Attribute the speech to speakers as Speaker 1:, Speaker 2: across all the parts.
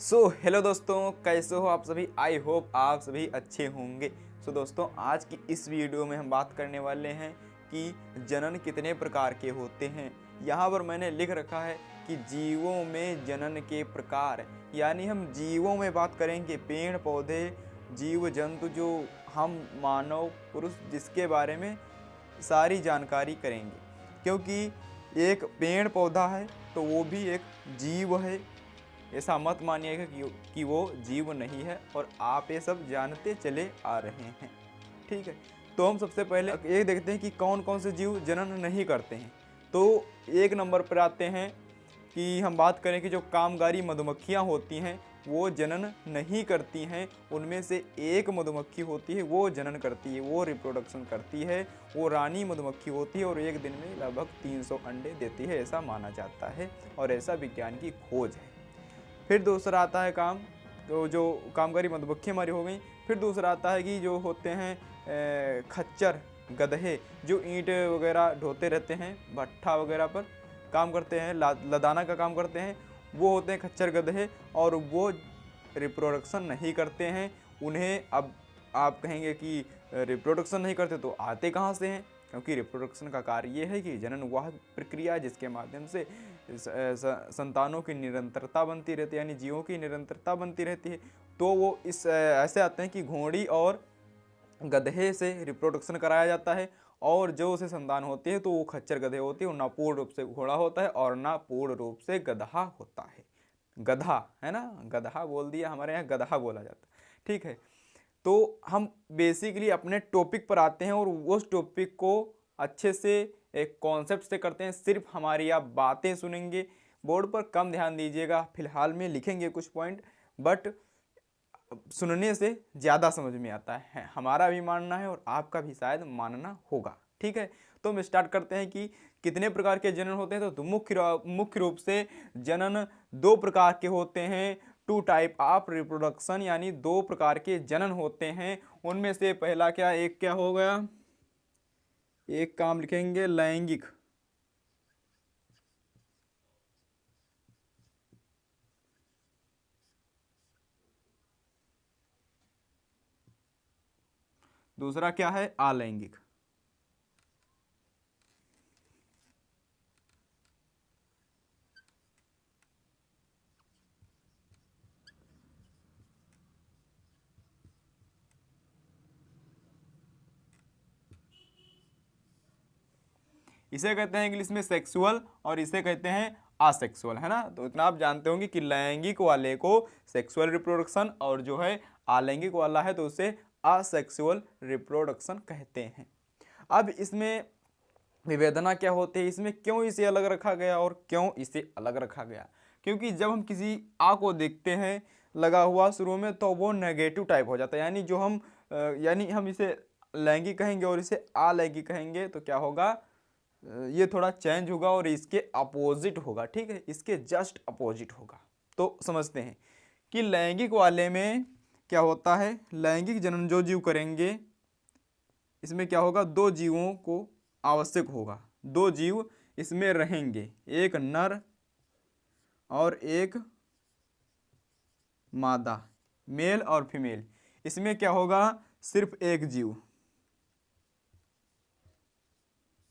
Speaker 1: Hello दोस्तों, कैसे हो आप सभी। आई होप आप सभी अच्छे होंगे। दोस्तों, आज की इस वीडियो में हम बात करने वाले हैं कि जनन कितने प्रकार के होते हैं। यहाँ पर मैंने लिख रखा है कि जीवों में जनन के प्रकार, यानी हम जीवों में बात करेंगे, पेड़ पौधे जीव जंतु, जो हम मानव पुरुष जिसके बारे में सारी जानकारी करेंगे। क्योंकि एक पेड़ पौधा है तो वो भी एक जीव है, ऐसा मत मानिएगा कि वो जीव नहीं है, और आप ये सब जानते चले आ रहे हैं। ठीक है, तो हम सबसे पहले ये देखते हैं कि कौन कौन से जीव जनन नहीं करते हैं। तो एक नंबर पर आते हैं कि हम बात करें कि जो कामगारी मधुमक्खियाँ होती हैं वो जनन नहीं करती हैं। उनमें से एक मधुमक्खी होती है वो जनन करती है, वो रिप्रोडक्शन करती है, वो रानी मधुमक्खी होती है और एक दिन में लगभग 300 अंडे देती है, ऐसा माना जाता है और ऐसा विज्ञान की खोज है। फिर दूसरा आता है तो जो कामगारी मधुमक्खी हमारी हो गई। फिर दूसरा आता है कि जो होते हैं खच्चर गधे, जो ईंट वगैरह ढोते रहते हैं, भट्ठा वगैरह पर काम करते हैं, लदाना का काम करते हैं, वो होते हैं खच्चर गधे, और वो रिप्रोडक्शन नहीं करते हैं। उन्हें अब आप कहेंगे कि रिप्रोडक्शन नहीं करते तो आते कहाँ से हैं, क्योंकि रिप्रोडक्शन का कार्य ये है कि जनन वह प्रक्रिया है जिसके माध्यम से संतानों की निरंतरता बनती रहती है, यानी जीवों की निरंतरता बनती रहती है। तो वो इस ऐसे आते हैं कि घोड़ी और गधे से रिप्रोडक्शन कराया जाता है, और जो उसे संतान होती है तो वो खच्चर गधे होती है, वो ना पूर्ण रूप से घोड़ा होता है और ना पूर्ण रूप से गधा होता है। गधा है ना, गधा बोल दिया, हमारे यहाँ गधा बोला जाता है। ठीक है, तो हम बेसिकली अपने टॉपिक पर आते हैं और उस टॉपिक को अच्छे से एक कॉन्सेप्ट से करते हैं। सिर्फ हमारी आप बातें सुनेंगे, बोर्ड पर कम ध्यान दीजिएगा, फिलहाल में लिखेंगे कुछ पॉइंट, बट सुनने से ज़्यादा समझ में आता है, हमारा भी मानना है और आपका भी शायद मानना होगा। ठीक है, तो हम स्टार्ट करते हैं कि कितने प्रकार के जनन होते हैं। तो मुख्य रूप से जनन दो प्रकार के होते हैं। टू टाइप ऑफ रिप्रोडक्शन, यानी दो प्रकार के जनन होते हैं। उनमें से पहला एक क्या हो गया, एक काम लिखेंगे लैंगिक। दूसरा क्या है, अलैंगिक। इसे कहते हैं इंग्लिश में सेक्सुअल और इसे कहते हैं असेक्सुअल, है ना। तो इतना आप जानते होंगे कि लैंगिक वाले को सेक्सुअल रिप्रोडक्शन और जो है अलैंगिक वाला है तो उसे असेक्सुअल रिप्रोडक्शन कहते हैं। अब इसमें विवेदना क्या होती है, इसमें क्यों इसे अलग रखा गया और क्यों इसे अलग रखा गया। क्योंकि जब हम किसी आ को देखते हैं लगा हुआ शुरू में, तो वो नेगेटिव टाइप हो जाता है, यानी जो हम यानी हम इसे लैंगिक कहेंगे और इसे अलैंगिक कहेंगे तो क्या होगा, ये थोड़ा चेंज होगा और इसके अपोजिट होगा। ठीक है, इसके जस्ट अपोजिट होगा। तो समझते हैं कि लैंगिक वाले में क्या होता है। लैंगिक जनन जो जीव करेंगे, इसमें क्या होगा, दो जीवों को आवश्यक होगा, दो जीव इसमें रहेंगे, एक नर और एक मादा, मेल और फीमेल। इसमें क्या होगा, सिर्फ एक जीव,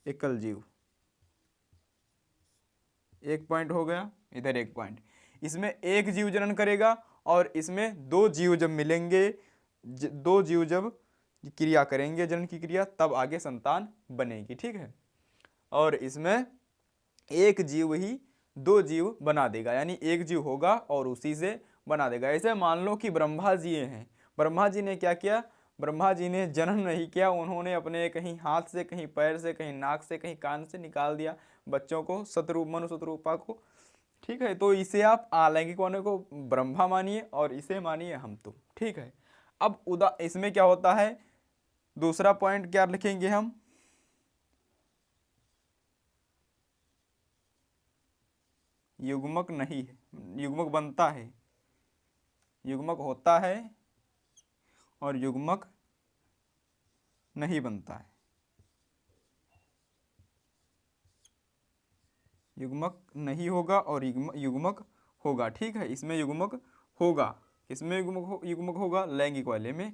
Speaker 1: एकल जीव। एक पॉइंट हो गया, इधर एक पॉइंट। इसमें एक जीव जनन करेगा और इसमें दो जीव जब मिलेंगे, दो जीव जब क्रिया करेंगे, जनन की क्रिया, तब आगे संतान बनेगी। ठीक है, और इसमें एक जीव ही दो जीव बना देगा, यानी एक जीव होगा और उसी से बना देगा। ऐसे मान लो कि ब्रह्मा जी हैं, ब्रह्मा जी ने क्या किया, ब्रह्मा जी ने जनन नहीं किया, उन्होंने अपने कहीं हाथ से, कहीं पैर से, कहीं नाक से, कहीं कान से निकाल दिया बच्चों को, शतरूप मनु शतरूपा को। ठीक है, तो इसे आप अलैंगिक वाले को ब्रह्मा मानिए और इसे मानिए हम तुम। ठीक है, अब इसमें क्या होता है, दूसरा पॉइंट क्या लिखेंगे हम, युग्मक नहीं है, युग्मक बनता है, युग्मक होता है और युग्मक नहीं बनता है, युग्मक नहीं होगा और युग्मक होगा। ठीक है, इसमें युग्मक होगा। किसमें युग्मक होगा? लैंगिक वाले में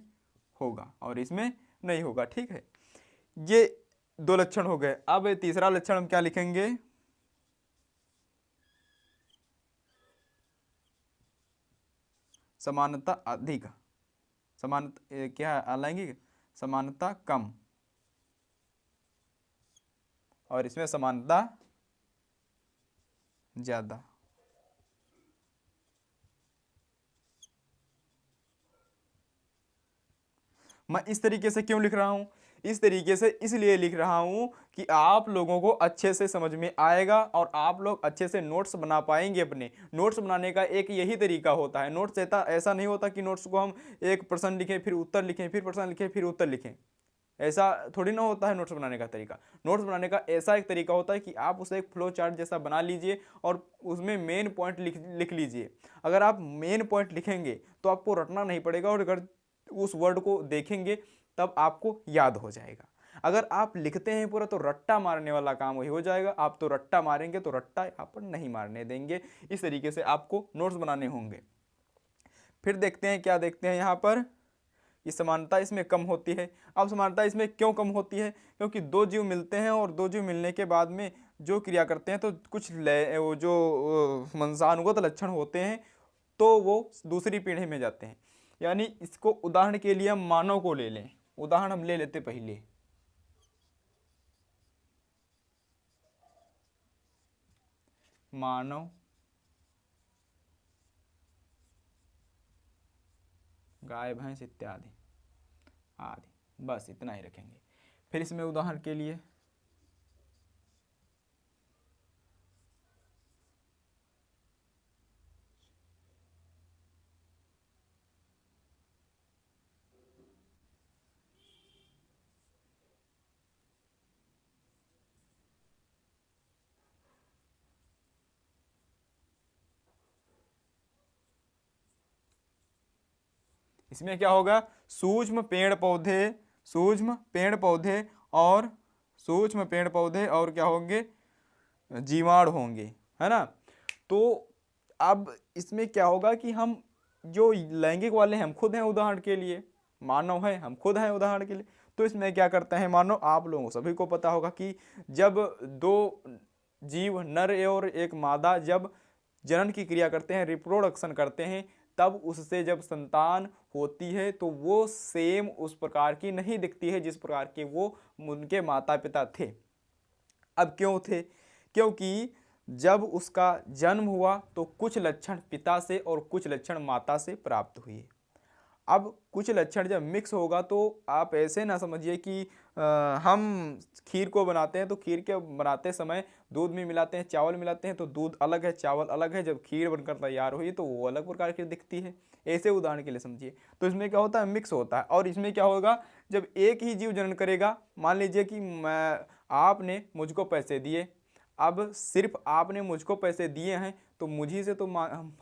Speaker 1: होगा और इसमें नहीं होगा। ठीक है, ये दो लक्षण हो गए। अब तीसरा लक्षण हम क्या लिखेंगे? समानता अधिक, समानता क्या है? अलैंगिक समानता कम और इसमें समानता ज्यादा। मैं इस तरीके से क्यों लिख रहा हूं? इस तरीके से इसलिए लिख रहा हूं कि आप लोगों को अच्छे से समझ में आएगा और आप लोग अच्छे से नोट्स बना पाएंगे। अपने नोट्स बनाने का एक यही तरीका होता है। नोट्स ऐसा नहीं होता कि नोट्स को हम एक प्रश्न लिखें, फिर उत्तर लिखें, फिर प्रश्न लिखें, फिर उत्तर लिखें। ऐसा थोड़ी ना होता है नोट्स बनाने का तरीका। नोट्स बनाने का ऐसा एक तरीका होता है कि आप उसे एक फ्लो चार्ट जैसा बना लीजिए और उसमें मेन पॉइंट लिख लीजिए। अगर आप मेन पॉइंट लिखेंगे तो आपको रटना नहीं पड़ेगा और अगर उस वर्ड को देखेंगे तब आपको याद हो जाएगा। अगर आप लिखते हैं पूरा तो रट्टा मारने वाला काम वही हो जाएगा। आप तो रट्टा मारेंगे तो रट्टा यहाँ पर नहीं मारने देंगे। इस तरीके से आपको नोट्स बनाने होंगे। फिर देखते हैं, क्या देखते हैं यहाँ पर? ये समानता इसमें कम होती है। अब समानता इसमें क्यों कम होती है? क्योंकि दो जीव मिलते हैं और दो जीव मिलने के बाद में जो क्रिया करते हैं तो कुछ वो जो वंशानुगत लक्षण होते हैं तो वो दूसरी पीढ़ी में जाते हैं। यानी इसको उदाहरण के लिए हम मानव को ले लें। उदाहरण हम ले लेते पहले। मानव, गाय, भैंस इत्यादि आदि, बस इतना ही रखेंगे। फिर इसमें उदाहरण के लिए इसमें क्या होगा? सूक्ष्म पेड़ पौधे, सूक्ष्म पेड़ पौधे और सूक्ष्म पेड़ पौधे और क्या होंगे? जीवाणु होंगे, है ना। तो अब इसमें क्या होगा कि हम जो लैंगिक वाले हैं हम खुद हैं उदाहरण के लिए, मानव है हम खुद हैं उदाहरण के लिए। तो इसमें क्या करते हैं मानव? आप लोगों सभी को पता होगा कि जब दो जीव नर और एक मादा जब जनन की क्रिया करते हैं, रिप्रोडक्शन करते हैं, तब उससे जब संतान होती है तो वो सेम उस प्रकार की नहीं दिखती है जिस प्रकार के वो उनके माता पिता थे। अब क्यों थे? क्योंकि जब उसका जन्म हुआ तो कुछ लक्षण पिता से और कुछ लक्षण माता से प्राप्त हुए। अब कुछ लक्षण जब मिक्स होगा तो आप ऐसे ना समझिए कि हम खीर को बनाते हैं तो खीर के बनाते समय दूध में मिलाते हैं, चावल मिलाते हैं तो दूध अलग है, चावल अलग है। जब खीर बनकर तैयार हुई तो वो अलग प्रकार की दिखती है। ऐसे उदाहरण के लिए समझिए। तो इसमें क्या होता है? मिक्स होता है। और इसमें क्या होगा? जब एक ही जीव जनन करेगा, मान लीजिए कि आपने मुझको पैसे दिए, अब सिर्फ आपने मुझको पैसे दिए हैं तो मुझी से तो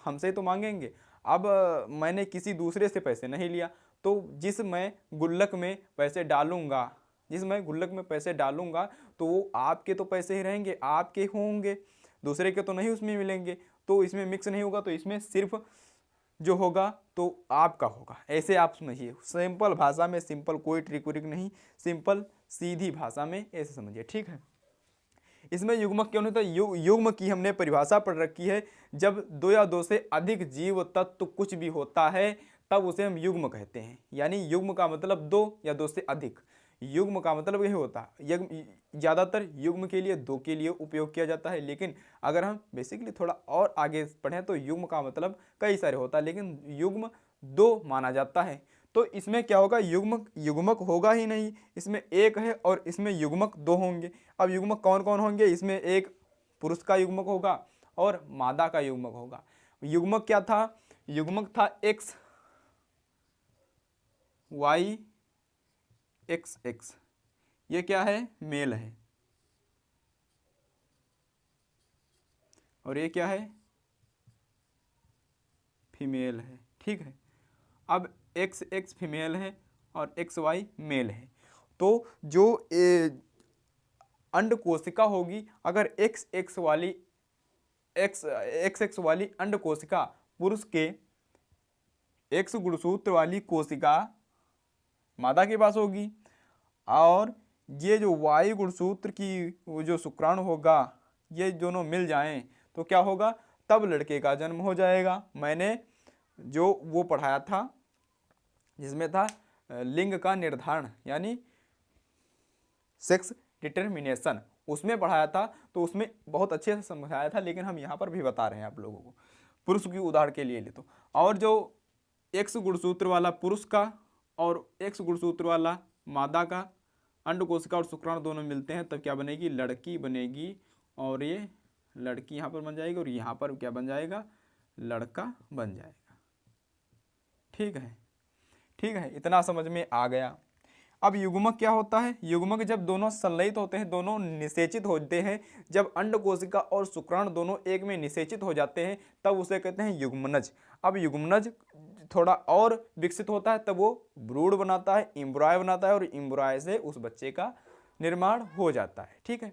Speaker 1: हमसे तो मांगेंगे। अब मैंने किसी दूसरे से पैसे नहीं लिया तो जिस मैं गुल्लक में पैसे डालूंगा, जिस मैं गुल्लक में पैसे डालूंगा तो वो आपके तो पैसे ही रहेंगे, आपके होंगे, दूसरे के तो नहीं उसमें मिलेंगे। तो इसमें मिक्स नहीं होगा, तो इसमें सिर्फ जो होगा तो आपका होगा। ऐसे आप समझिए, सिंपल भाषा में, सिंपल कोई ट्रिक व्रिक नहीं, सिंपल सीधी भाषा में ऐसे समझिए। ठीक है। इसमें युग्मक क्यों नहीं होता? युग्म की हमने परिभाषा पढ़ रखी है। जब दो या दो से अधिक जीव तत्व कुछ भी होता है तब उसे हम युग्म कहते हैं। यानी युग्म का मतलब दो या दो से अधिक। युग्म का मतलब यही होता है। ज़्यादातर युग्म के लिए दो के लिए उपयोग किया जाता है, लेकिन अगर हम बेसिकली थोड़ा और आगे पढ़ें तो युग्म का मतलब कई सारे होता है, लेकिन युग्म दो माना जाता है। तो इसमें क्या होगा? युग्मक होगा ही नहीं। इसमें एक है और इसमें युग्मक दो होंगे। अब युग्मक कौन कौन होंगे? इसमें एक पुरुष का युग्मक होगा और मादा का युग्मक होगा। युग्मक क्या था? युग्मक था एक्स वाई एक्स एक्स। ये क्या है? मेल है। और ये क्या है? फीमेल है। ठीक है। अब एक्स एक्स फीमेल है और एक्स वाई मेल है। तो जो अंड कोशिका होगी, अगर एक्स एक्स वाली अंड कोशिका पुरुष के एक्स गुणसूत्र वाली कोशिका मादा के पास होगी और ये जो वाई गुणसूत्र की वो जो शुक्राणु होगा, ये दोनों मिल जाएं तो क्या होगा, तब लड़के का जन्म हो जाएगा। मैंने जो वो पढ़ाया था जिसमें था लिंग का निर्धारण यानी सेक्स डिटर्मिनेशन, उसमें पढ़ाया था तो उसमें बहुत अच्छे से समझाया था, लेकिन हम यहाँ पर भी बता रहे हैं आप लोगों को पुरुष की उदाहरण के लिए ले तो। और जो एक्स गुणसूत्र वाला पुरुष का और एक्स गुणसूत्र वाला मादा का अंड कोशिका और शुक्राणु दोनों मिलते हैं तब क्या बनेगी, लड़की बनेगी। और ये लड़की यहाँ पर बन जाएगी और यहाँ पर क्या बन जाएगा, लड़का बन जाएगा। ठीक है, ठीक है, इतना समझ में आ गया। अब युग्मक क्या होता है, युग्मक जब दोनों संलयित होते हैं, दोनों निषेचित होते हैं, जब अंड कोशिका और शुक्राणु दोनों एक में निषेचित हो जाते हैं तब उसे कहते हैं युग्मनज। अब युग्मनज थोड़ा और विकसित होता है तब वो ब्रूड बनाता है, इम्ब्रॉय बनाता है और इम्ब्रॉय से उस बच्चे का निर्माण हो जाता है। ठीक है,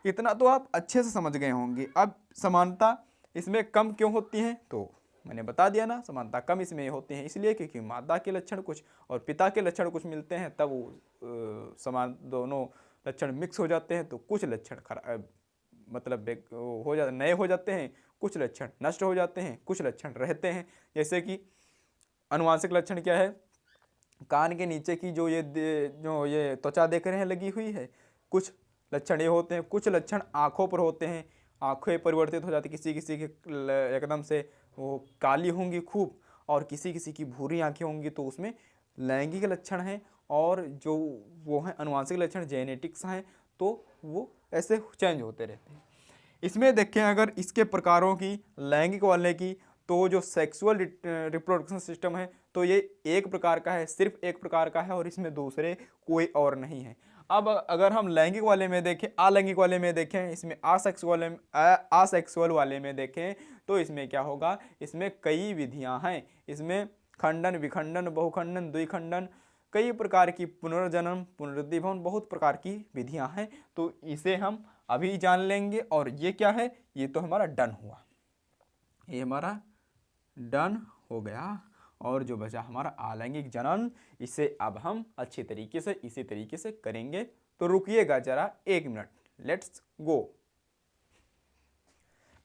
Speaker 1: इतना तो आप अच्छे से समझ गए होंगे। अब समानता इसमें कम क्यों होती है, तो मैंने बता दिया ना, समानता कम इसमें होती है इसलिए क्योंकि माता के लक्षण कुछ और पिता के लक्षण कुछ मिलते हैं, तब वो समान दोनों लक्षण मिक्स हो जाते हैं तो कुछ लक्षण खराब मतलब हो जाते, नए हो जाते हैं, कुछ लक्षण नष्ट हो जाते हैं, कुछ लक्षण रहते हैं। जैसे कि अनुवांशिक लक्षण क्या है, कान के नीचे की जो ये त्वचा देख रहे हैं लगी हुई है, कुछ लक्षण ये होते हैं, कुछ लक्षण आँखों पर होते हैं, आँखें परिवर्तित हो जाती, किसी किसी के एकदम से वो काली होंगी खूब और किसी किसी की भूरी आँखें होंगी, तो उसमें लैंगिक लक्षण हैं। और जो वो हैं अनुवांशिक लक्षण जेनेटिक्स हैं, तो वो ऐसे चेंज होते रहते हैं। इसमें देखें अगर इसके प्रकारों की लैंगिक वाले की, तो जो सेक्सुअल रिप्रोडक्शन सिस्टम है तो ये एक प्रकार का है, सिर्फ एक प्रकार का है और इसमें दूसरे कोई और नहीं है। अब अगर हम लैंगिक वाले में देखें, अलैंगिक वाले में देखें, इसमें आसेक्सुअल वाले में देखें तो इसमें क्या होगा, इसमें कई विधियां हैं। इसमें खंडन, विखंडन, बहुखंडन, द्विखंडन, कई प्रकार की पुनर्जन्म, पुनरुद्दीपन, बहुत प्रकार की विधियां हैं। तो इसे हम अभी जान लेंगे। और ये क्या है, ये तो हमारा डन हुआ, ये हमारा डन हो गया। और जो बचा हमारा अलैंगिक जनन, इसे अब हम अच्छे तरीके से इसी तरीके से करेंगे। तो रुकिएगा जरा 1 मिनट, लेट्स गो।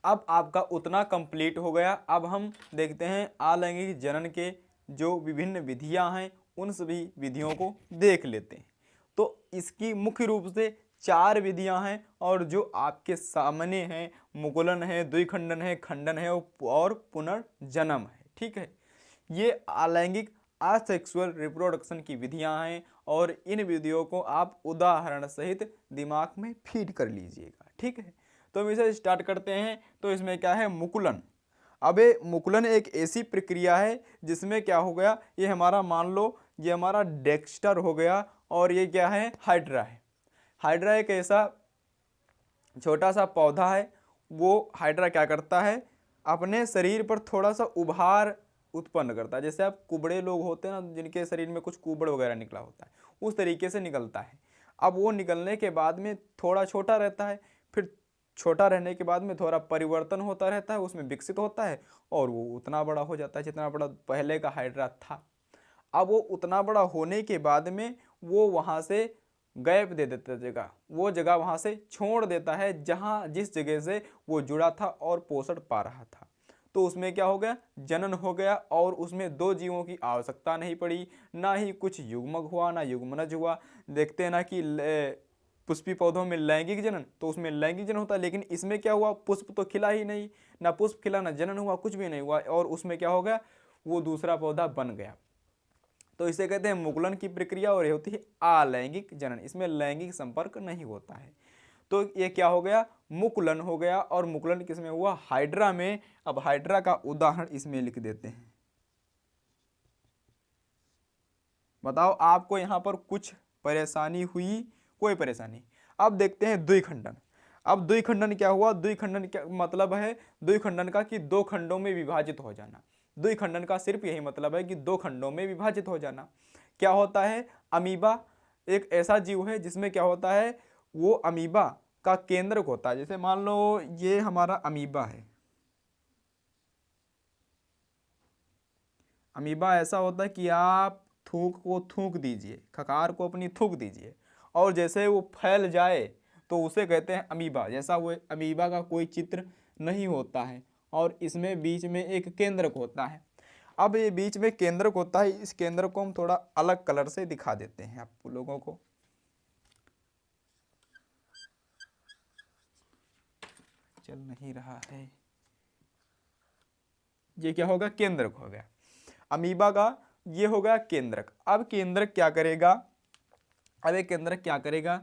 Speaker 1: अब आपका उतना कंप्लीट हो गया। अब हम देखते हैं अलैंगिक जनन के जो विभिन्न विधियां हैं उन सभी विधियों को देख लेते हैं। तो इसकी मुख्य रूप से 4 विधियां हैं और जो आपके सामने हैं, मुकुलन है, द्विखंडन है, खंडन है और पुनर्जन्म है। ठीक है, ये अलैंगिक असेक्सुअल रिप्रोडक्शन की विधियां हैं और इन विधियों को आप उदाहरण सहित दिमाग में फीड कर लीजिएगा। ठीक है, तो हम इसे स्टार्ट करते हैं। तो इसमें क्या है, मुकुलन। अब ये मुकुलन एक ऐसी प्रक्रिया है जिसमें क्या हो गया, ये हमारा मान लो ये हमारा डेक्स्टर हो गया और ये क्या है, हाइड्रा है। हाइड्रा एक ऐसा छोटा सा पौधा है। वो हाइड्रा क्या करता है, अपने शरीर पर थोड़ा सा उभार उत्पन्न करता है। जैसे आप कुबड़े लोग होते हैं ना, जिनके शरीर में कुछ कुबड़ वगैरह निकला होता है, उस तरीके से निकलता है। अब वो निकलने के बाद में थोड़ा छोटा रहता है, फिर छोटा रहने के बाद में थोड़ा परिवर्तन होता रहता है, उसमें विकसित होता है और वो उतना बड़ा हो जाता है जितना बड़ा पहले का हाइड्रा था। अब वो उतना बड़ा होने के बाद में वो वहाँ से गैप दे देता है, जगह, वो जगह वहाँ से छोड़ देता है जहाँ जिस जगह से वो जुड़ा था और पोषण पा रहा था। तो उसमें क्या हो गया, जनन हो गया और उसमें 2 जीवों की आवश्यकता नहीं पड़ी, ना ही कुछ युग्मक हुआ ना युग्मनज हुआ। देखते हैं ना कि पुष्पी पौधों में लैंगिक जनन, तो उसमें लैंगिक जनन होता है, लेकिन इसमें क्या हुआ, पुष्प तो खिला ही नहीं, ना पुष्प खिला ना जनन हुआ, कुछ भी नहीं हुआ और उसमें क्या हो गया, वो दूसरा पौधा बन गया। तो इसे कहते हैं मुकुलन की प्रक्रिया और ये होती है अलैंगिक जनन, इसमें लैंगिक संपर्क नहीं होता है। तो ये क्या हो गया, मुकुलन हो गया। और मुकुलन किसमें हुआ, हाइड्रा में। अब हाइड्रा का उदाहरण इसमें लिख देते हैं। बताओ आपको यहां पर कुछ परेशानी हुई, कोई परेशानी। अब देखते हैं द्विखंडन। अब द्विखंडन क्या हुआ, द्विखंडन क्या मतलब है, द्विखंडन का कि 2 खंडों में विभाजित हो जाना। द्विखंडन का सिर्फ यही मतलब है कि 2 खंडों में विभाजित हो जाना। क्या होता है, अमीबा एक ऐसा जीव है जिसमें क्या होता है, वो अमीबा का केंद्रक होता है। जैसे मान लो ये हमारा अमीबा है, अमीबा ऐसा होता है कि आप थूक को थूक दीजिए, खकार को अपनी थूक दीजिए और जैसे वो फैल जाए तो उसे कहते हैं अमीबा। जैसा वो अमीबा का कोई चित्र नहीं होता है और इसमें बीच में एक केंद्रक होता है। अब ये बीच में केंद्रक होता है, इस केंद्रक को हम थोड़ा अलग कलर से दिखा देते हैं आप लोगों को। चल नहीं रहा है, ये क्या होगा, केंद्रक हो गया अमीबा का, ये हो गया केंद्रक। अब केंद्रक क्या करेगा, अब एक केंद्रक क्या करेगा,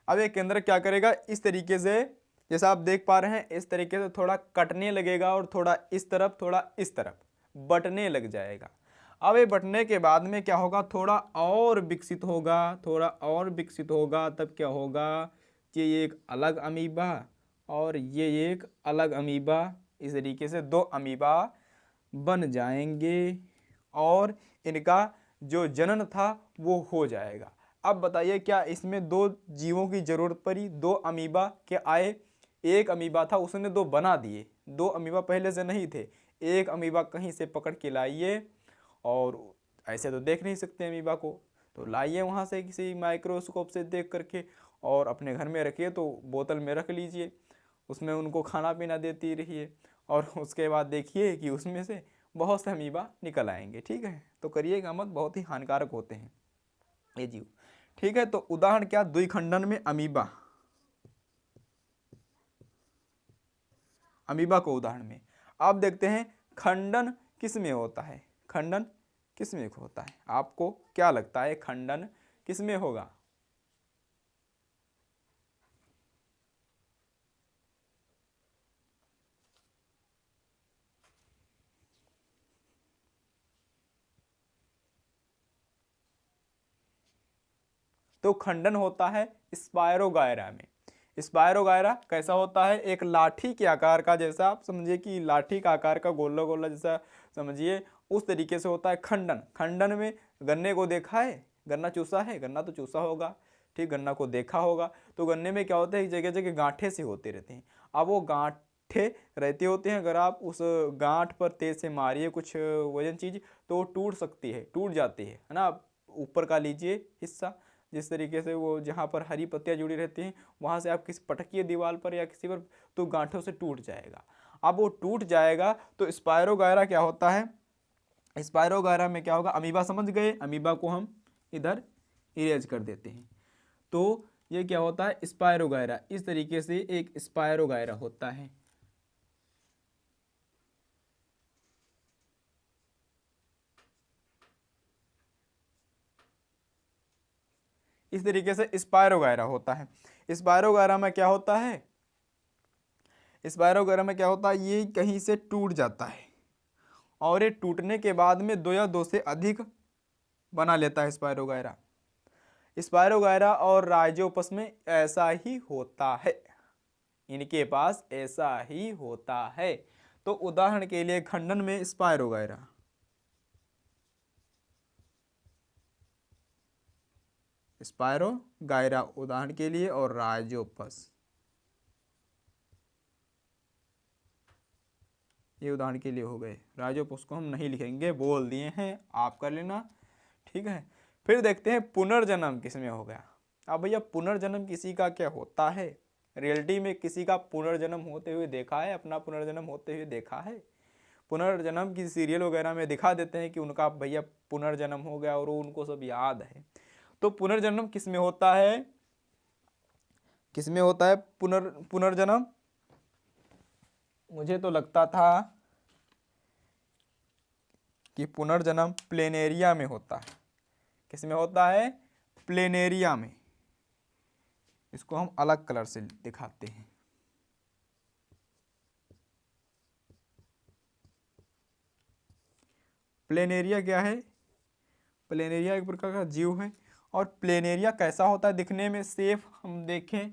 Speaker 1: अब एक केंद्रक क्या करेगा, इस तरीके से जैसा आप देख पा रहे हैं, इस तरीके से थोड़ा कटने लगेगा और थोड़ा इस तरफ थोड़ा इस तरफ बटने लग जाएगा। अब ये बटने के बाद में क्या होगा, थोड़ा और विकसित होगा, थोड़ा और विकसित होगा, तब क्या होगा कि ये एक अलग अमीबा और ये एक अलग अमीबा, इस तरीके से दो अमीबा बन जाएंगे और इनका जो जनन था वो हो जाएगा। अब बताइए क्या इसमें दो जीवों की जरूरत पड़ी, दो अमीबा के आए, एक अमीबा था उसने दो बना दिए, दो अमीबा पहले से नहीं थे, एक अमीबा कहीं से पकड़ के लाइए और ऐसे तो देख नहीं सकते अमीबा को, तो लाइए वहाँ से किसी माइक्रोस्कोप से देख करके और अपने घर में रखिए, तो बोतल में रख लीजिए, उसमें उनको खाना पीना देती रहिए और उसके बाद देखिए कि उसमें से बहुत से अमीबा निकल आएंगे। ठीक है, तो करिएगा मत, बहुत ही हानिकारक होते हैं ये जीव। ठीक है, तो उदाहरण क्या, द्विखंडन में अमीबा, अमीबा को उदाहरण में आप देखते हैं खंडन किस में होता है, खंडन किस में होता है, आपको क्या लगता है खंडन किस में होगा? तो खंडन होता है स्पायरोगायरा में। स्पायरोगायरा कैसा होता है, एक लाठी के आकार का, जैसा आप समझिए कि लाठी का आकार का गोला गोला जैसा समझिए, उस तरीके से होता है खंडन। खंडन में गन्ने को देखा है, गन्ना चूसा है, गन्ना तो चूसा होगा, ठीक, गन्ना को देखा होगा, तो गन्ने में क्या होता है, जगह जगह गांठे से होते रहते हैं। अब वो गांठे रहते होते हैं, अगर आप उस गांठ पर तेज से मारिए कुछ वजन चीज तो वो टूट सकती है, टूट जाती है ना। आप ऊपर का लीजिए हिस्सा, जिस तरीके से वो जहाँ पर हरी पत्तियाँ जुड़ी रहती हैं वहाँ से आप किसी पटकिए दीवार पर या किसी पर, तो गांठों से टूट जाएगा। अब वो टूट जाएगा तो स्पायरोगायरा क्या होता है, स्पायरोगायरा में क्या होगा, अमीबा समझ गए, अमीबा को हम इधर इरेज कर देते हैं। तो ये क्या होता है स्पायरोगायरा, इस तरीके से एक स्पायरोगायरा होता है। इस तरीके से स्पायरोगायरा होता है। स्पायरोगायरा में क्या होता है, स्पायरोगायरा में क्या होता है, ये कहीं से टूट जाता है और ये टूटने के बाद में दो या दो से अधिक बना लेता है स्पायरोगायरा। स्पायरोगायरा और राइजोपस में ऐसा ही होता है, इनके पास ऐसा ही होता है। तो उदाहरण के लिए खंडन में स्पायरोगायरा, स्पायरोगायरा उदाहरण के लिए, और राइजोपस ये उदाहरण के लिए हो गए। राइजोपस को हम नहीं लिखेंगे, बोल दिए हैं, आप कर लेना। ठीक है, फिर देखते हैं पुनर्जन्म किसमें हो गया। अब भैया पुनर्जन्म किसी का क्या होता है, रियलिटी में किसी का पुनर्जन्म होते हुए देखा है, अपना पुनर्जन्म होते हुए देखा है? पुनर्जन्म किसी सीरियल वगैरह में दिखा देते हैं कि उनका भैया पुनर्जन्म हो गया और उनको सब याद है। तो पुनर्जन्म किस में होता है, किस में होता है पुनर्जन्म? मुझे तो लगता था कि पुनर्जन्म प्लेनेरिया में होता है। किस में होता है, प्लेनेरिया में। इसको हम अलग कलर से दिखाते हैं। प्लेनेरिया क्या है, प्लेनेरिया एक प्रकार का जीव है। और प्लेनेरिया कैसा होता है दिखने में, सेफ हम देखें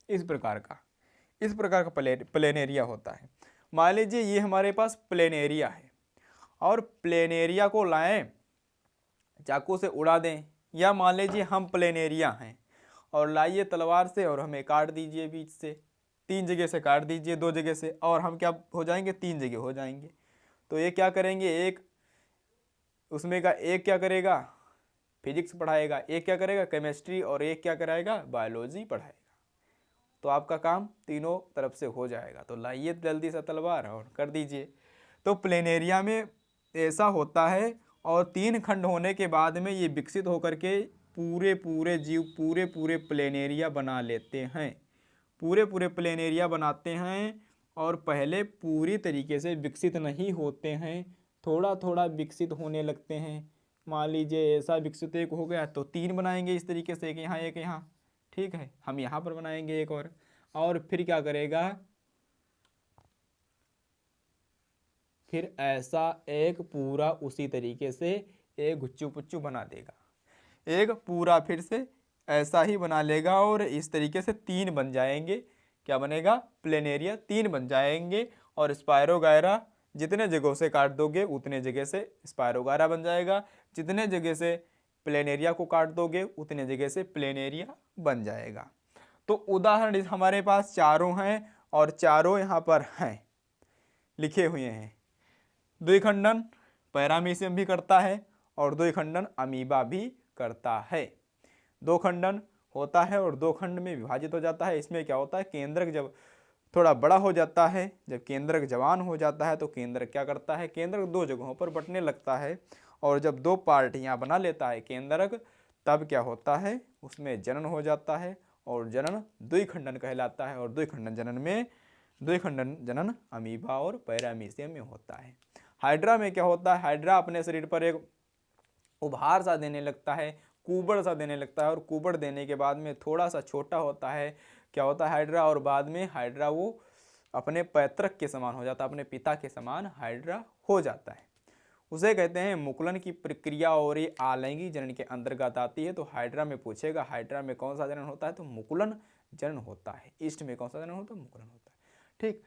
Speaker 1: इस प्रकार का प्लेन एरिया होता है। मान लीजिए ये हमारे पास प्लेन एरिया है और प्लेन एरिया को लाएं चाकू से उड़ा दें, या मान लीजिए हम प्लेन एरिया हैं और लाइए तलवार से और हमें काट दीजिए बीच से, 3 जगह से काट दीजिए, 2 जगह से, और हम क्या हो जाएंगे, 3 जगह हो जाएंगे। तो ये क्या करेंगे, एक उसमें का एक क्या करेगा, फिजिक्स पढ़ाएगा, एक क्या करेगा, केमिस्ट्री, और एक क्या कराएगा, बायोलॉजी पढ़ाएगा। तो आपका काम तीनों तरफ से हो जाएगा। तो लाइए जल्दी से तलवार और कर दीजिए। तो प्लेन एरिया में ऐसा होता है, और 3 खंड होने के बाद में ये विकसित होकर के पूरे जीव पूरे प्लेन एरिया बना लेते हैं, पूरे प्लेन एरिया बनाते हैं। और पहले पूरी तरीके से विकसित नहीं होते हैं, थोड़ा थोड़ा विकसित होने लगते हैं। मान लीजिए ऐसा विकसित एक हो गया तो 3 बनाएंगे इस तरीके से, एक यहाँ एक यहाँ, ठीक है, हम यहाँ पर बनाएंगे एक और फिर क्या करेगा, फिर ऐसा एक पूरा उसी तरीके से एक गुच्चू पुच्चू बना देगा, एक पूरा फिर से ऐसा ही बना लेगा, और इस तरीके से 3 बन जाएंगे। क्या बनेगा, प्लेन एरिया 3 बन जाएंगे। और स्पायरो गायरा जितने जगहों से काट दोगे उतने जगह से स्पायरो गायरा बन जाएगा, जितने जगह से प्लेन एरिया को काट दोगे उतने जगह से प्लेन एरिया बन जाएगा। तो उदाहरण हमारे पास चारों हैं, और चारों यहाँ पर हैं, लिखे हुए हैं। द्विखंडन पैरामीशियम भी करता है, और द्विखंडन अमीबा भी करता है। 2 खंडन होता है और 2 खंड में विभाजित हो जाता है। इसमें क्या होता है, केंद्रक जब थोड़ा बड़ा हो जाता है, जब केंद्रक जवान हो जाता है तो केंद्रक क्या करता है, केंद्रक 2 जगहों पर बंटने लगता है, और जब 2 पार्टियां बना लेता है केंद्रक, तब क्या होता है, उसमें जनन हो जाता है, और जनन द्विखंडन कहलाता है। और द्विखंडन जनन अमीबा और पैरामीशियम में होता है। हाइड्रा में क्या होता है, हाइड्रा अपने शरीर पर एक उभार सा देने लगता है, कुबड़ सा देने लगता है, और कुबड़ देने के बाद में थोड़ा सा छोटा होता है, क्या होता है हाइड्रा, और बाद में हाइड्रा वो अपने पैतृक के समान हो जाता है, अपने पिता के समान हाइड्रा हो जाता है। उसे कहते हैं मुकुलन की प्रक्रिया, और ये आलैंगिक जनन के अंतर्गत आती है। तो हाइड्रा में पूछेगा, हाइड्रा में कौन सा जनन होता है, तो मुकुलन जनन होता है। ईस्ट में कौन सा जनन होता है, मुकुलन होता है। ठीक,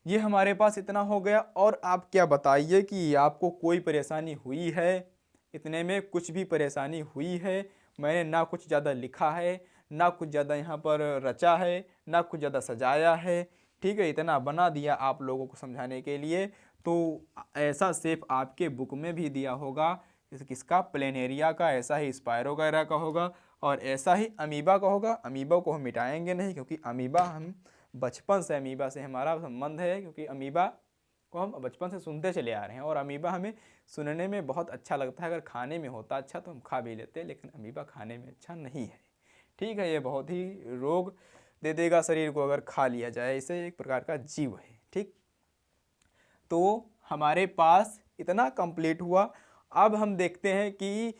Speaker 1: ये हमारे पास इतना हो गया। और आप क्या बताइए कि आपको कोई परेशानी हुई है, इतने में कुछ भी परेशानी हुई है? मैंने ना कुछ ज़्यादा लिखा है, ना कुछ ज़्यादा यहाँ पर रचा है, ना कुछ ज़्यादा सजाया है, ठीक है, इतना बना दिया आप लोगों को समझाने के लिए। तो ऐसा शेप आपके बुक में भी दिया होगा, किसका, प्लेन एरिया का, ऐसा ही स्पायरो गायरा का होगा, और ऐसा ही अमीबा का होगा। अमीबा को हम मिटाएंगे नहीं, क्योंकि अमीबा हम बचपन से अमीबा से हमारा संबंध है, क्योंकि अमीबा को हम बचपन से सुनते चले आ रहे हैं, और अमीबा हमें सुनने में बहुत अच्छा लगता है। अगर खाने में होता अच्छा तो हम खा भी लेते हैं, लेकिन अमीबा खाने में अच्छा नहीं है, ठीक है। ये बहुत ही रोग दे देगा शरीर को अगर खा लिया जाए, इसे एक प्रकार का जीव है, ठीक। तो हमारे पास इतना कंप्लीट हुआ। अब हम देखते हैं कि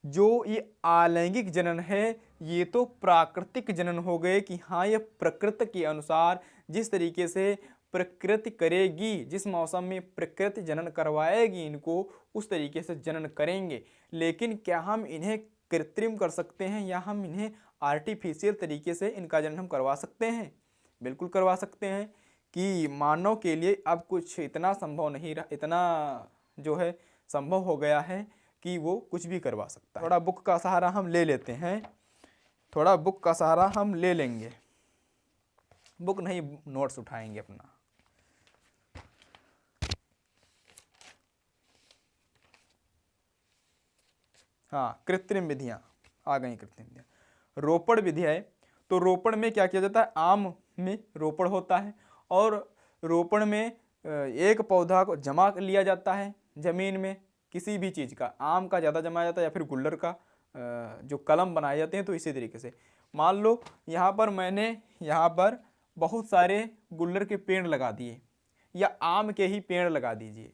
Speaker 1: जो ये अलैंगिक जनन है, ये तो प्राकृतिक जनन हो गए, कि हाँ ये प्रकृति के अनुसार जिस तरीके से प्रकृति करेगी, जिस मौसम में प्रकृति जनन करवाएगी इनको, उस तरीके से जनन करेंगे। लेकिन क्या हम इन्हें कृत्रिम कर सकते हैं, या हम इन्हें आर्टिफिशियल तरीके से इनका जनन हम करवा सकते हैं? बिल्कुल करवा सकते हैं। कि मानव के लिए अब कुछ इतना संभव नहीं रहा, इतना जो है संभव हो गया है कि वो कुछ भी करवा सकता है। थोड़ा बुक का सहारा हम ले लेते हैं, थोड़ा बुक का सहारा हम ले लेंगे, बुक नहीं नोट्स उठाएंगे अपना। हाँ, कृत्रिम विधियाँ आ गई, कृत्रिम विधियाँ। रोपण विधि है, तो रोपण में क्या किया जाता है, आम में रोपण होता है, और रोपण में एक पौधा को जमा लिया जाता है जमीन में, किसी भी चीज़ का, आम का ज़्यादा जमाया जाता है, या फिर गुल्लर का, जो कलम बनाए जाते हैं। तो इसी तरीके से मान लो यहाँ पर मैंने यहाँ पर बहुत सारे गुल्लर के पेड़ लगा दिए, या आम के ही पेड़ लगा दीजिए,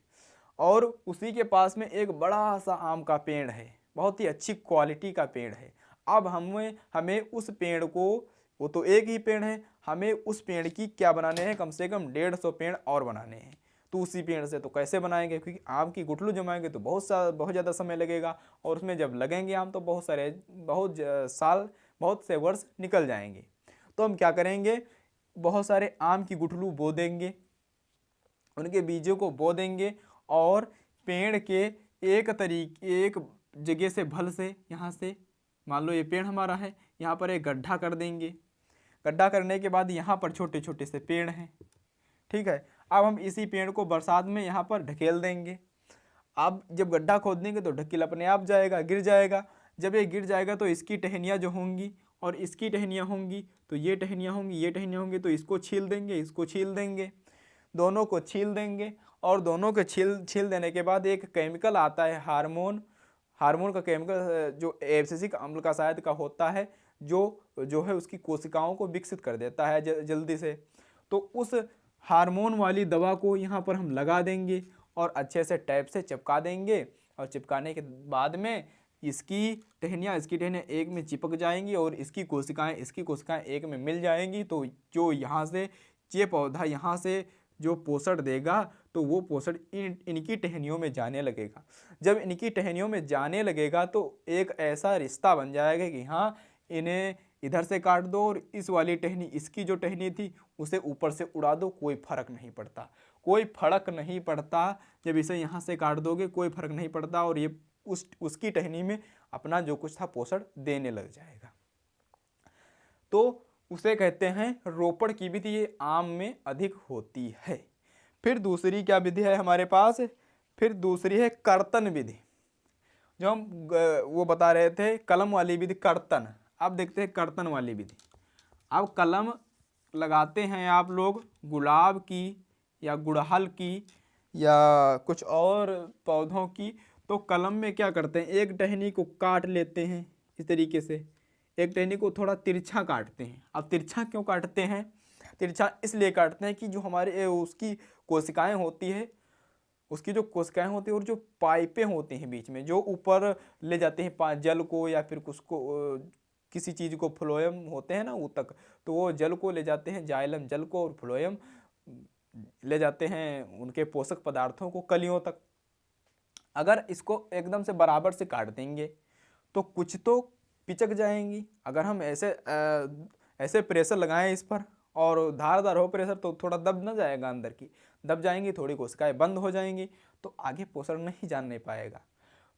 Speaker 1: और उसी के पास में एक बड़ा सा आम का पेड़ है, बहुत ही अच्छी क्वालिटी का पेड़ है। अब हमें उस पेड़ को, वो तो एक ही पेड़ है, हमें उस पेड़ की क्या बनाने हैं, कम से कम 150 पेड़ और बनाने हैं। तो उसी पेड़ से तो कैसे बनाएंगे, क्योंकि आम की गुठलू जमाएंगे तो बहुत ज़्यादा समय लगेगा, और उसमें जब लगेंगे आम तो बहुत से वर्ष निकल जाएंगे। तो हम क्या करेंगे, बहुत सारे आम की गुठलू बो देंगे, उनके बीजों को बो देंगे और पेड़ के एक जगह से भल से, यहाँ से मान लो ये पेड़ हमारा है, यहाँ पर एक गड्ढा कर देंगे। गड्ढा करने के बाद यहाँ पर छोटे छोटे से पेड़ हैं, ठीक है। अब हम इसी पेड़ को बरसात में यहाँ पर ढकेल देंगे। अब जब गड्ढा खोद देंगे तो ढकेल अपने आप जाएगा, गिर जाएगा। जब ये गिर जाएगा तो इसकी टहनियाँ जो होंगी और इसकी टहनियाँ होंगी, तो ये टहनियाँ होंगी, ये टहनियाँ होंगी, तो इसको छील देंगे, इसको छील देंगे, दोनों को छील देंगे। और दोनों को छील देने के बाद एक केमिकल आता है, हार्मोन का केमिकल, जो एब्सिसिक अम्ल का शायद का होता है, जो है उसकी कोशिकाओं को विकसित कर देता है जल्दी से। तो उस हार्मोन वाली दवा को यहाँ पर हम लगा देंगे और अच्छे से टैप से चिपका देंगे। और चिपकाने के बाद में इसकी टहनियाँ एक में चिपक जाएंगी और इसकी कोशिकाएं एक में मिल जाएंगी। तो जो यहाँ से ये पौधा यहाँ से जो पोषण देगा, तो वो पोषण इनकी टहनियों में जाने लगेगा। जब इनकी टहनियों में जाने लगेगा तो एक ऐसा रिश्ता बन जाएगा कि हाँ, इन्हें इधर से काट दो और इस वाली टहनी, इसकी जो टहनी थी उसे ऊपर से उड़ा दो, कोई फर्क नहीं पड़ता, कोई फर्क नहीं पड़ता। जब इसे यहाँ से काट दोगे कोई फर्क नहीं पड़ता और ये उसकी टहनी में अपना जो कुछ था पोषण देने लग जाएगा। तो उसे कहते हैं रोपण की विधि। ये आम में अधिक होती है। फिर दूसरी क्या विधि है हमारे पास, फिर दूसरी है कर्तन विधि, जो हम वो बता रहे थे कलम वाली विधि, कर्तन। अब देखते हैं कर्तन वाली विधि। अब कलम लगाते हैं आप लोग गुलाब की या गुड़हल की या कुछ और पौधों की, तो कलम में क्या करते हैं, एक टहनी को काट लेते हैं इस तरीके से, एक टहनी को थोड़ा तिरछा काटते हैं। अब तिरछा क्यों काटते हैं, तिरछा इसलिए काटते हैं कि जो हमारे उसकी कोशिकाएं होती है, उसकी जो कोशिकाएं होती है और जो पाइपें होती हैं बीच में, जो ऊपर ले जाते हैं जल को या फिर उसको किसी चीज़ को, फ्लोएम होते हैं ना ऊतक, तो वो जल को ले जाते हैं, जाइलम जल को और फ्लोएम ले जाते हैं उनके पोषक पदार्थों को कलियों तक। अगर इसको एकदम से बराबर से काट देंगे तो कुछ तो पिचक जाएंगी। अगर हम ऐसे प्रेशर लगाएं इस पर और धारदार हो प्रेशर, तो थोड़ा दब ना जाएगा, अंदर की दब जाएंगी, थोड़ी कोशिकाएं बंद हो जाएंगी, तो आगे पोषण नहीं जान नहीं पाएगा।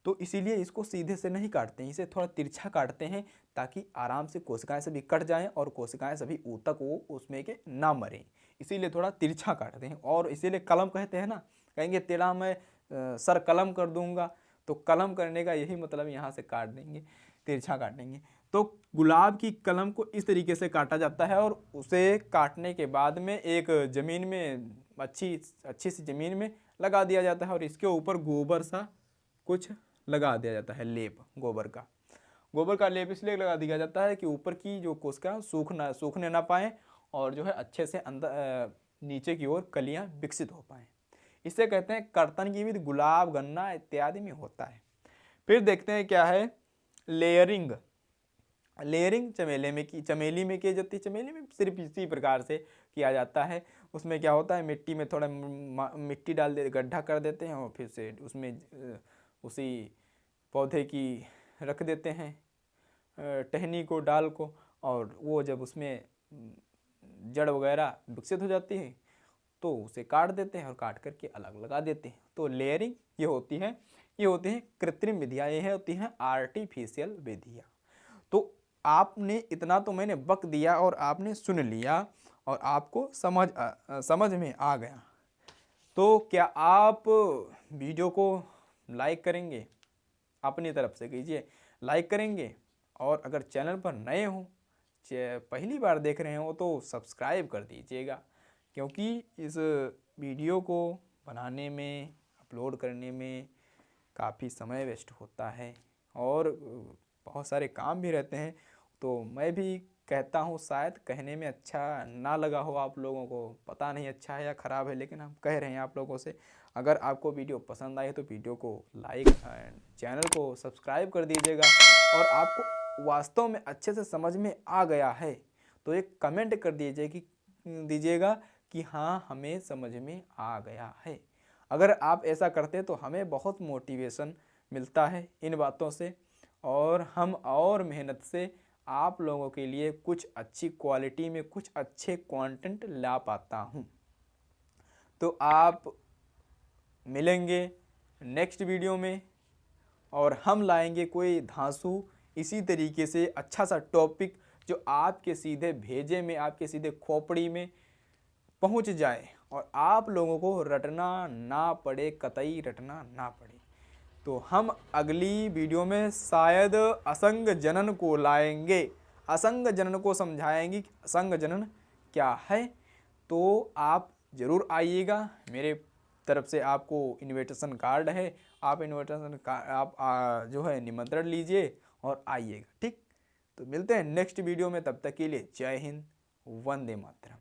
Speaker 1: तो इसीलिए इसको सीधे से नहीं काटते हैं, इसे थोड़ा तिरछा काटते हैं ताकि आराम से कोशिकाएं सभी कट जाएं और कोशिकाएं सभी ऊतक वो उसमें के ना मरें, इसीलिए थोड़ा तिरछा काटते हैं। और इसीलिए कलम कहते हैं ना, कहेंगे तेरा मैं सर कलम कर दूंगा, तो कलम करने का यही मतलब, यहाँ से काट देंगे, तिरछा काटेंगे। तो गुलाब की कलम को इस तरीके से काटा जाता है और उसे काटने के बाद में एक ज़मीन में अच्छी सी ज़मीन में लगा दिया जाता है और इसके ऊपर गोबर सा कुछ लगा दिया जाता है, लेप गोबर का लेप इसलिए लगा दिया जाता है कि ऊपर की जो कोशिका सूखने ना पाए और जो है अच्छे से अंदर नीचे की ओर कलियां विकसित हो पाएँ। इसे कहते हैं कर्तन की विधि, गुलाब गन्ना इत्यादि में होता है। फिर देखते हैं क्या है लेयरिंग। चमेली में की जाती है। चमेली में सिर्फ इसी प्रकार से किया जाता है। उसमें क्या होता है, मिट्टी में थोड़ा मिट्टी डाल दे, गड्ढा कर देते हैं और फिर से उसमें उसी पौधे की रख देते हैं टहनी को, डाल को, और वो जब उसमें जड़ वगैरह विकसित हो जाती है तो उसे काट देते हैं और काट करके अलग लगा देते हैं। तो लेयरिंग ये होती है कृत्रिम विधियाँ, ये होती हैं आर्टिफिशियल विधियाँ। तो आपने इतना तो मैंने बक दिया और आपने सुन लिया और आपको समझ में आ गया। तो क्या आप वीडियो को लाइक करेंगे, अपनी तरफ से कीजिए, लाइक करेंगे, और अगर चैनल पर नए हो, पहली बार देख रहे हो, तो सब्सक्राइब कर दीजिएगा, क्योंकि इस वीडियो को बनाने में, अपलोड करने में काफ़ी समय वेस्ट होता है और बहुत सारे काम भी रहते हैं। तो मैं भी कहता हूँ, शायद कहने में अच्छा ना लगा हो आप लोगों को, पता नहीं अच्छा है या ख़राब है, लेकिन हम कह रहे हैं आप लोगों से। अगर आपको वीडियो पसंद आए तो वीडियो को लाइक, चैनल को सब्सक्राइब कर दीजिएगा, और आपको वास्तव में अच्छे से समझ में आ गया है तो एक कमेंट कर दीजिएगा कि हाँ, हमें समझ में आ गया है। अगर आप ऐसा करते हैं तो हमें बहुत मोटिवेशन मिलता है इन बातों से, और हम और मेहनत से आप लोगों के लिए कुछ अच्छी क्वालिटी में कुछ अच्छे कंटेंट ला पाता हूँ। तो आप मिलेंगे नेक्स्ट वीडियो में और हम लाएंगे कोई धांसू इसी तरीके से अच्छा सा टॉपिक जो आपके सीधे भेजे में, आपके सीधे खोपड़ी में पहुंच जाए और आप लोगों को रटना ना पड़े, कतई रटना ना पड़े। तो हम अगली वीडियो में शायद असंग जनन को लाएंगे, असंग जनन को समझाएंगे कि असंग जनन क्या है। तो आप ज़रूर आइएगा, मेरे तरफ से आपको इनविटेशन कार्ड है, आप इनविटेशन कार्ड आप जो है निमंत्रण लीजिए और आइएगा। ठीक, तो मिलते हैं नेक्स्ट वीडियो में, तब तक के लिए जय हिंद, वंदे मातरम।